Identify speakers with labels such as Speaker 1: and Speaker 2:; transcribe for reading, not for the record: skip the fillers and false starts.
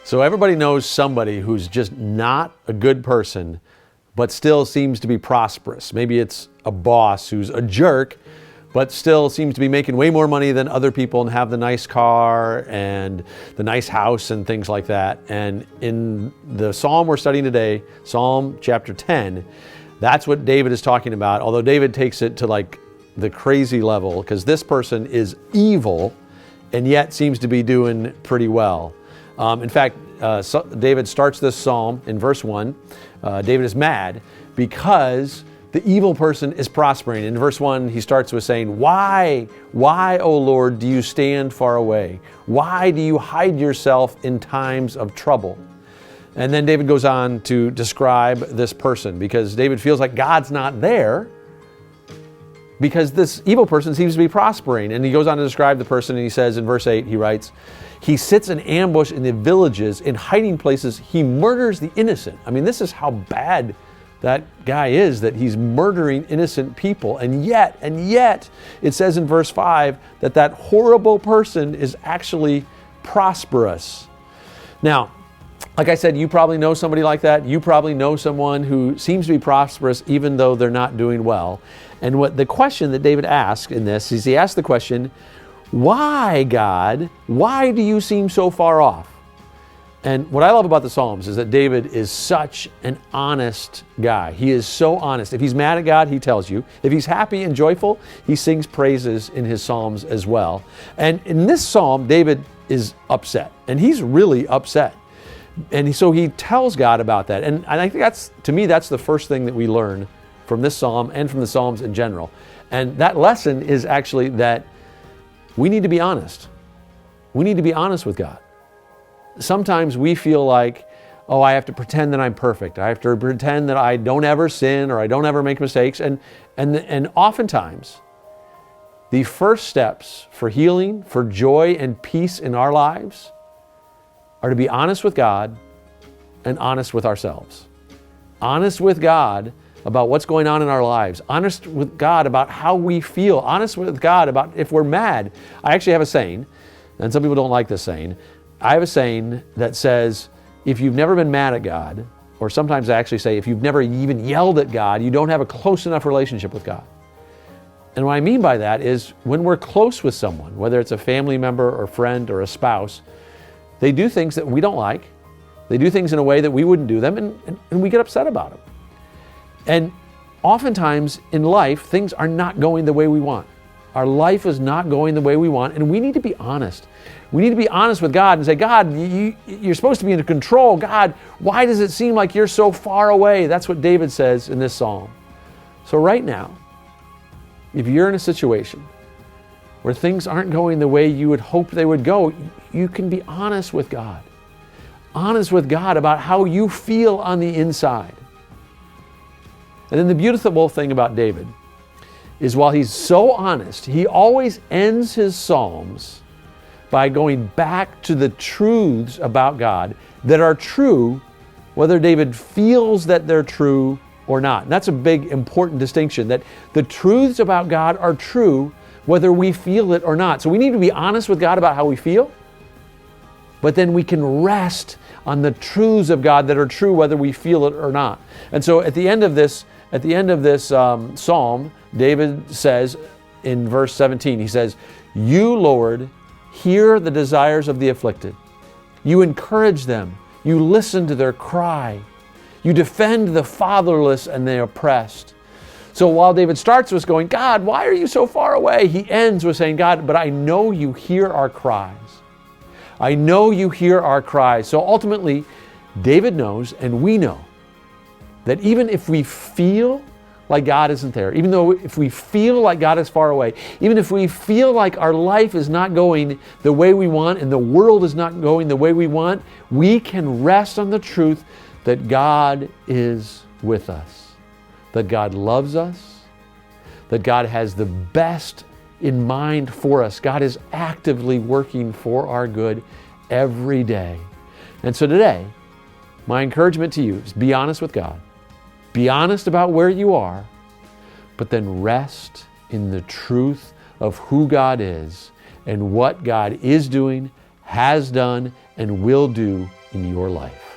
Speaker 1: So everybody knows somebody who's just not a good person, but still seems to be prosperous. Maybe it's a boss who's a jerk, but still seems to be making way more money than other people and have the nice car and the nice house and things like that. And in the Psalm we're studying today, Psalm chapter 10, that's what David is talking about. Although David takes it to like the crazy level, because this person is evil and yet seems to be doing pretty well. In fact, David starts this psalm in verse 1. David is mad because the evil person is prospering. In verse 1, he starts with saying, Why, O Lord, do you stand far away? Why do you hide yourself in times of trouble? And then David goes on to describe this person, because David feels like God's not there because this evil person seems to be prospering. And he goes on to describe the person, and he says in verse 8, he writes, he sits in ambush in the villages, in hiding places, he murders the innocent. I mean, this is how bad that guy is, that he's murdering innocent people. And yet, it says in verse 5 that that horrible person is actually prosperous. Now, like I said, you probably know somebody like that. You probably know someone who seems to be prosperous even though they're not doing well. And what the question that David asks in this is, he asks the question, why, God, why do you seem so far off? And what I love about the Psalms is that David is such an honest guy. He is so honest. If he's mad at God, he tells you. If he's happy and joyful, he sings praises in his Psalms as well. And in this Psalm, David is upset, and he's really upset. And so he tells God about that. And I think to me, that's the first thing that we learn from this Psalm and from the Psalms in general. And that lesson is actually that we need to be honest. We need to be honest with God. Sometimes we feel like, oh, I have to pretend that I'm perfect. I have to pretend that I don't ever sin or I don't ever make mistakes. And oftentimes, the first steps for healing, for joy and peace in our lives are to be honest with God and honest with ourselves. Honest with God about what's going on in our lives. Honest with God about how we feel. Honest with God about if we're mad. I actually have a saying, and some people don't like this saying. I have a saying that says, if you've never been mad at God, or sometimes I actually say, if you've never even yelled at God, you don't have a close enough relationship with God. And what I mean by that is when we're close with someone, whether it's a family member or friend or a spouse, they do things that we don't like. They do things in a way that we wouldn't do them, and we get upset about them. And oftentimes in life, things are not going the way we want. Our life is not going the way we want, and we need to be honest. We need to be honest with God and say, God, you're supposed to be in control. God, why does it seem like you're so far away? That's what David says in this psalm. So right now, if you're in a situation where things aren't going the way you would hope they would go, you can be honest with God. Honest with God about how you feel on the inside. And then the beautiful thing about David is while he's so honest, he always ends his Psalms by going back to the truths about God that are true, whether David feels that they're true or not. And that's a big, important distinction, that the truths about God are true whether we feel it or not. So we need to be honest with God about how we feel, but then we can rest on the truths of God that are true whether we feel it or not. And so at the end of this psalm, David says in verse 17, he says, you, Lord, hear the desires of the afflicted. You encourage them. You listen to their cry. You defend the fatherless and the oppressed. So while David starts with going, God, why are you so far away? He ends with saying, God, but I know you hear our cries. I know you hear our cries. So ultimately, David knows and we know that even if we feel like God isn't there, even though if we feel like God is far away, even if we feel like our life is not going the way we want and the world is not going the way we want, we can rest on the truth that God is with us, that God loves us, that God has the best in mind for us. God is actively working for our good every day. And so today, my encouragement to you is be honest with God. Be honest about where you are, but then rest in the truth of who God is and what God is doing, has done, and will do in your life.